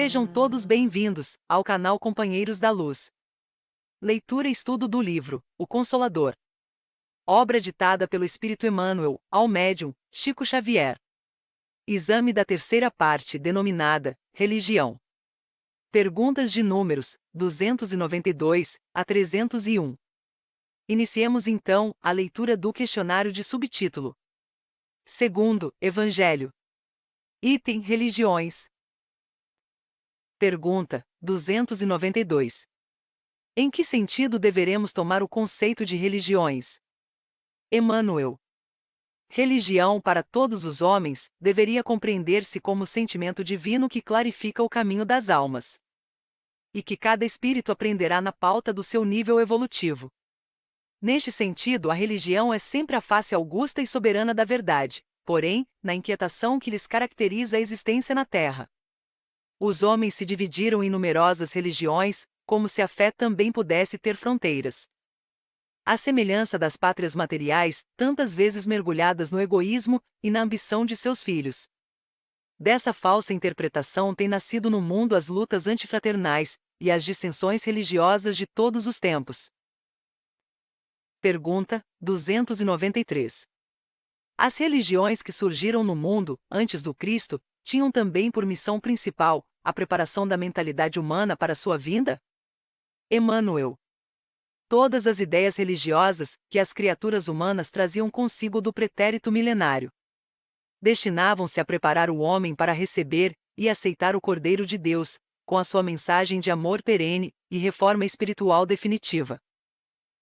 Sejam todos bem-vindos ao canal Companheiros da Luz. Leitura e estudo do livro O Consolador. Obra ditada pelo Espírito Emmanuel ao médium Chico Xavier. Exame da terceira parte denominada Religião. Perguntas de números 292 a 301. Iniciemos então a leitura do questionário de subtítulo. Segundo Evangelho. Item Religiões. Pergunta 292. Em que sentido deveremos tomar o conceito de religiões? Emmanuel. Religião para todos os homens deveria compreender-se como sentimento divino que clarifica o caminho das almas. E que cada espírito aprenderá na pauta do seu nível evolutivo. Neste sentido, a religião é sempre a face augusta e soberana da verdade, porém, na inquietação que lhes caracteriza a existência na Terra. Os homens se dividiram em numerosas religiões, como se a fé também pudesse ter fronteiras. À semelhança das pátrias materiais, tantas vezes mergulhadas no egoísmo e na ambição de seus filhos. Dessa falsa interpretação têm nascido no mundo as lutas antifraternais e as dissensões religiosas de todos os tempos. Pergunta 293. As religiões que surgiram no mundo, antes do Cristo, tinham também por missão principal a preparação da mentalidade humana para sua vinda? Emmanuel. Todas as ideias religiosas que as criaturas humanas traziam consigo do pretérito milenário destinavam-se a preparar o homem para receber e aceitar o Cordeiro de Deus, com a sua mensagem de amor perene e reforma espiritual definitiva.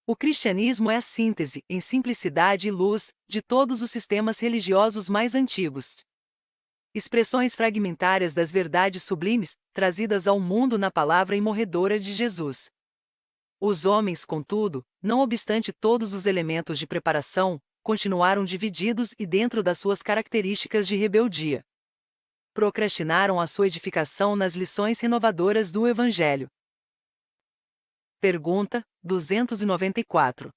O cristianismo é a síntese, em simplicidade e luz, de todos os sistemas religiosos mais antigos. Expressões fragmentárias das verdades sublimes, trazidas ao mundo na palavra imorredora de Jesus. Os homens, contudo, não obstante todos os elementos de preparação, continuaram divididos e dentro das suas características de rebeldia. Procrastinaram a sua edificação nas lições renovadoras do Evangelho. Pergunta 294.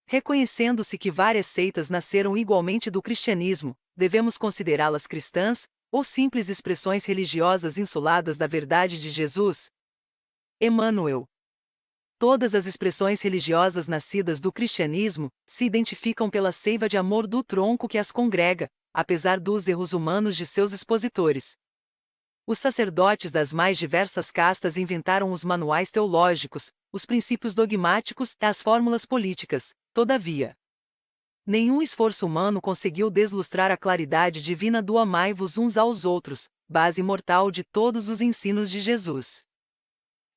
Reconhecendo-se que várias seitas nasceram igualmente do cristianismo, devemos considerá-las cristãs, ou simples expressões religiosas insuladas da verdade de Jesus? Emmanuel. Todas as expressões religiosas nascidas do cristianismo se identificam pela seiva de amor do tronco que as congrega, apesar dos erros humanos de seus expositores. Os sacerdotes das mais diversas castas inventaram os manuais teológicos, os princípios dogmáticos e as fórmulas políticas, todavia. Nenhum esforço humano conseguiu deslustrar a claridade divina do amai-vos uns aos outros, base imortal de todos os ensinos de Jesus.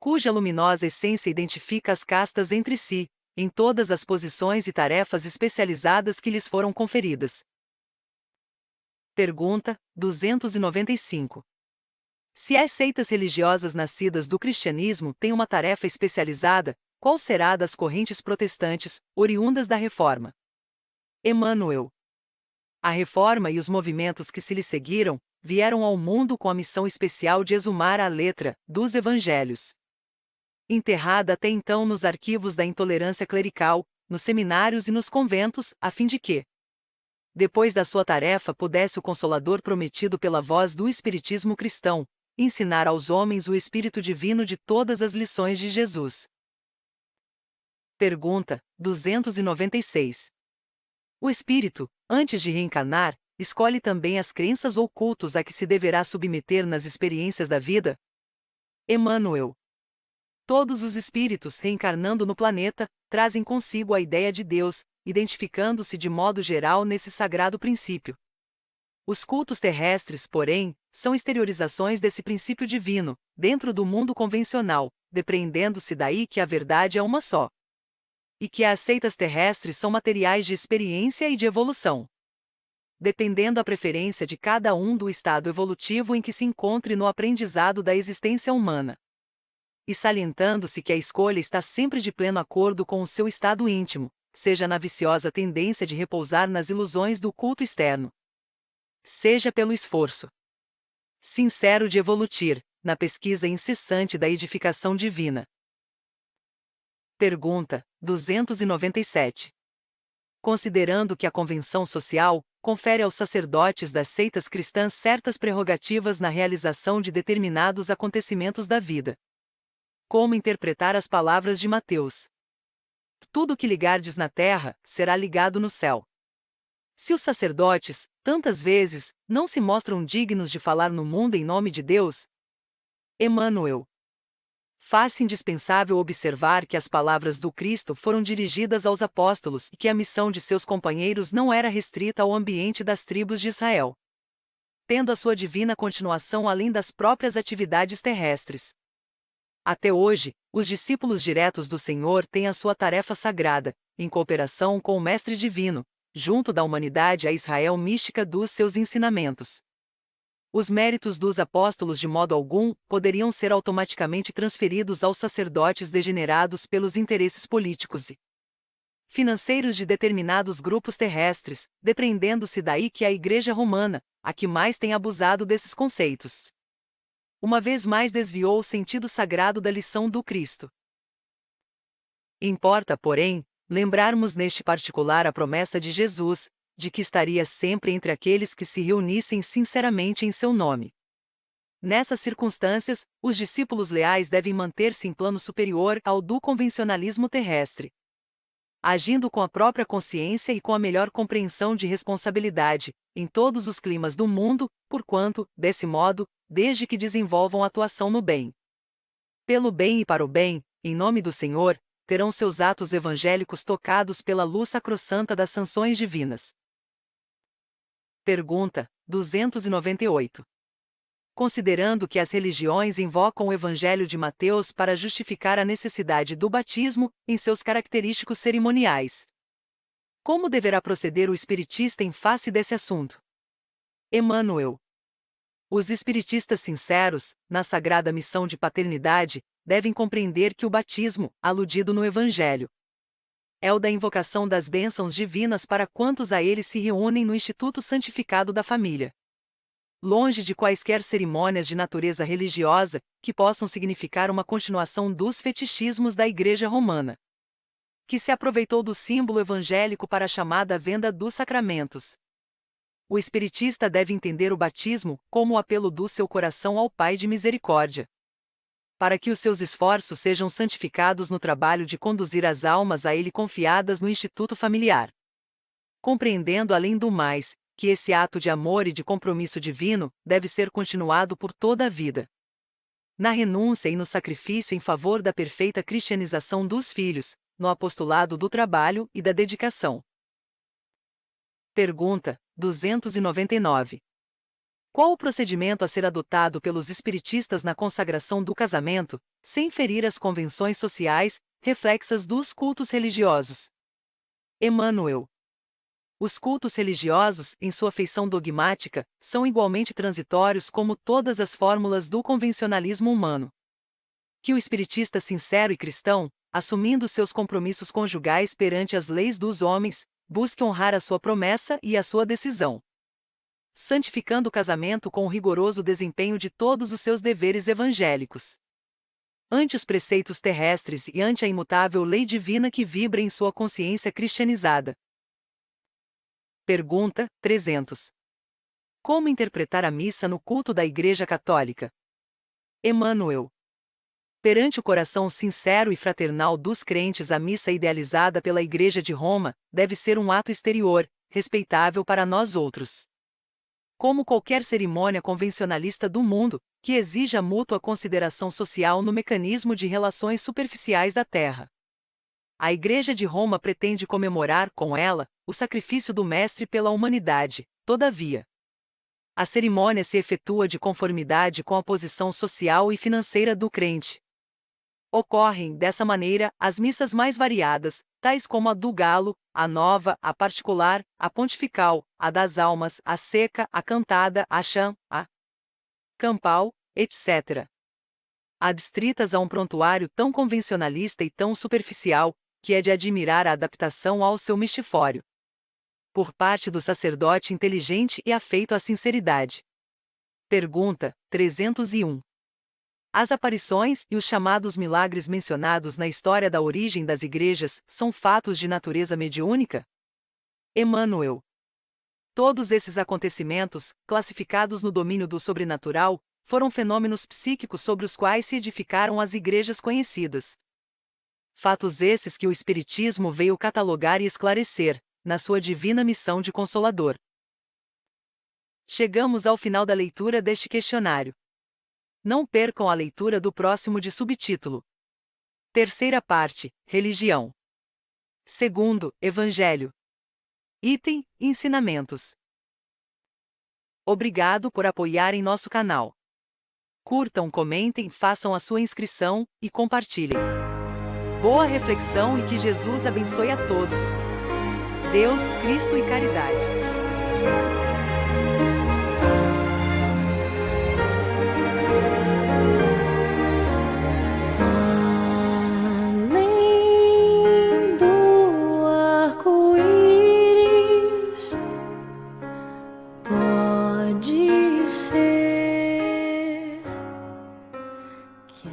Cuja luminosa essência identifica as castas entre si, em todas as posições e tarefas especializadas que lhes foram conferidas. Pergunta 295. Se as seitas religiosas nascidas do cristianismo têm uma tarefa especializada, qual será a das correntes protestantes, oriundas da Reforma? Emmanuel. A Reforma e os movimentos que se lhe seguiram, vieram ao mundo com a missão especial de exumar a letra dos Evangelhos. Enterrada até então nos arquivos da intolerância clerical, nos seminários e nos conventos, a fim de que, depois da sua tarefa, pudesse o Consolador prometido pela voz do Espiritismo cristão, ensinar aos homens o Espírito Divino de todas as lições de Jesus. Pergunta 296. O Espírito, antes de reencarnar, escolhe também as crenças ou cultos a que se deverá submeter nas experiências da vida? Emmanuel. Todos os espíritos reencarnando no planeta, trazem consigo a ideia de Deus, identificando-se de modo geral nesse sagrado princípio. Os cultos terrestres, porém, são exteriorizações desse princípio divino, dentro do mundo convencional, depreendendo-se daí que a verdade é uma só. E que as seitas terrestres são materiais de experiência e de evolução. Dependendo a preferência de cada um do estado evolutivo em que se encontre no aprendizado da existência humana. E salientando-se que a escolha está sempre de pleno acordo com o seu estado íntimo, seja na viciosa tendência de repousar nas ilusões do culto externo, seja pelo esforço sincero de evoluir, na pesquisa incessante da edificação divina. Pergunta 297. considerando que a convenção social confere aos sacerdotes das seitas cristãs certas prerrogativas na realização de determinados acontecimentos da vida. Como interpretar as palavras de Mateus? Tudo que ligardes na terra, será ligado no céu. Se os sacerdotes, tantas vezes, não se mostram dignos de falar no mundo em nome de Deus, Emmanuel. Faz-se indispensável observar que as palavras do Cristo foram dirigidas aos apóstolos e que a missão de seus companheiros não era restrita ao ambiente das tribos de Israel, tendo a sua divina continuação além das próprias atividades terrestres. Até hoje, os discípulos diretos do Senhor têm a sua tarefa sagrada, em cooperação com o Mestre Divino, junto da humanidade a Israel mística dos seus ensinamentos. Os méritos dos apóstolos de modo algum poderiam ser automaticamente transferidos aos sacerdotes degenerados pelos interesses políticos e financeiros de determinados grupos terrestres, depreendendo-se daí que a Igreja Romana, a que mais tem abusado desses conceitos, uma vez mais desviou o sentido sagrado da lição do Cristo. Importa, porém, lembrarmos neste particular a promessa de Jesus, de que estaria sempre entre aqueles que se reunissem sinceramente em seu nome. Nessas circunstâncias, os discípulos leais devem manter-se em plano superior ao do convencionalismo terrestre, agindo com a própria consciência e com a melhor compreensão de responsabilidade, em todos os climas do mundo, porquanto, desse modo, desde que desenvolvam atuação no bem, pelo bem e para o bem, em nome do Senhor, terão seus atos evangélicos tocados pela luz sacrossanta das sanções divinas. Pergunta 298. Considerando que as religiões invocam o Evangelho de Mateus para justificar a necessidade do batismo em seus característicos cerimoniais, como deverá proceder o espiritista em face desse assunto? Emmanuel. Os espiritistas sinceros, na sagrada missão de paternidade, devem compreender que o batismo, aludido no Evangelho, é o da invocação das bênçãos divinas para quantos a ele se reúnem no Instituto Santificado da Família, longe de quaisquer cerimônias de natureza religiosa que possam significar uma continuação dos fetichismos da Igreja Romana, que se aproveitou do símbolo evangélico para a chamada venda dos sacramentos. O espiritista deve entender o batismo como o apelo do seu coração ao Pai de misericórdia, para que os seus esforços sejam santificados no trabalho de conduzir as almas a ele confiadas no instituto familiar. Compreendendo além do mais, que esse ato de amor e de compromisso divino deve ser continuado por toda a vida, na renúncia e no sacrifício em favor da perfeita cristianização dos filhos, no apostolado do trabalho e da dedicação. Pergunta 299. Qual o procedimento a ser adotado pelos espiritistas na consagração do casamento, sem ferir as convenções sociais, reflexas dos cultos religiosos? Emmanuel. Os cultos religiosos, em sua feição dogmática, são igualmente transitórios como todas as fórmulas do convencionalismo humano. Que o espiritista sincero e cristão, assumindo seus compromissos conjugais perante as leis dos homens, busque honrar a sua promessa e a sua decisão, santificando o casamento com o rigoroso desempenho de todos os seus deveres evangélicos, ante os preceitos terrestres e ante a imutável lei divina que vibra em sua consciência cristianizada. Pergunta 300. Como interpretar a missa no culto da Igreja Católica? Emmanuel. Perante o coração sincero e fraternal dos crentes, a missa idealizada pela Igreja de Roma deve ser um ato exterior, respeitável para nós outros, como qualquer cerimônia convencionalista do mundo, que exija mútua consideração social no mecanismo de relações superficiais da Terra. A Igreja de Roma pretende comemorar, com ela, o sacrifício do Mestre pela humanidade. Todavia, a cerimônia se efetua de conformidade com a posição social e financeira do crente. Ocorrem, dessa maneira, as missas mais variadas, tais como a do galo, a nova, a particular, a pontifical, a das almas, a seca, a cantada, a chã, a campal, etc. Adstritas a um prontuário tão convencionalista e tão superficial, que é de admirar a adaptação ao seu mistifório, por parte do sacerdote inteligente e afeito à sinceridade. Pergunta 301. As aparições e os chamados milagres mencionados na história da origem das igrejas são fatos de natureza mediúnica? Emmanuel. Todos esses acontecimentos, classificados no domínio do sobrenatural, foram fenômenos psíquicos sobre os quais se edificaram as igrejas conhecidas. Fatos esses que o Espiritismo veio catalogar e esclarecer, na sua divina missão de consolador. Chegamos ao final da leitura deste questionário. Não percam a leitura do próximo de subtítulo. Terceira parte, Religião. Segundo, Evangelho. Item, Ensinamentos. Obrigado por apoiarem nosso canal. Curtam, comentem, façam a sua inscrição e compartilhem. Boa reflexão e que Jesus abençoe a todos. Deus, Cristo e caridade. Pode ser que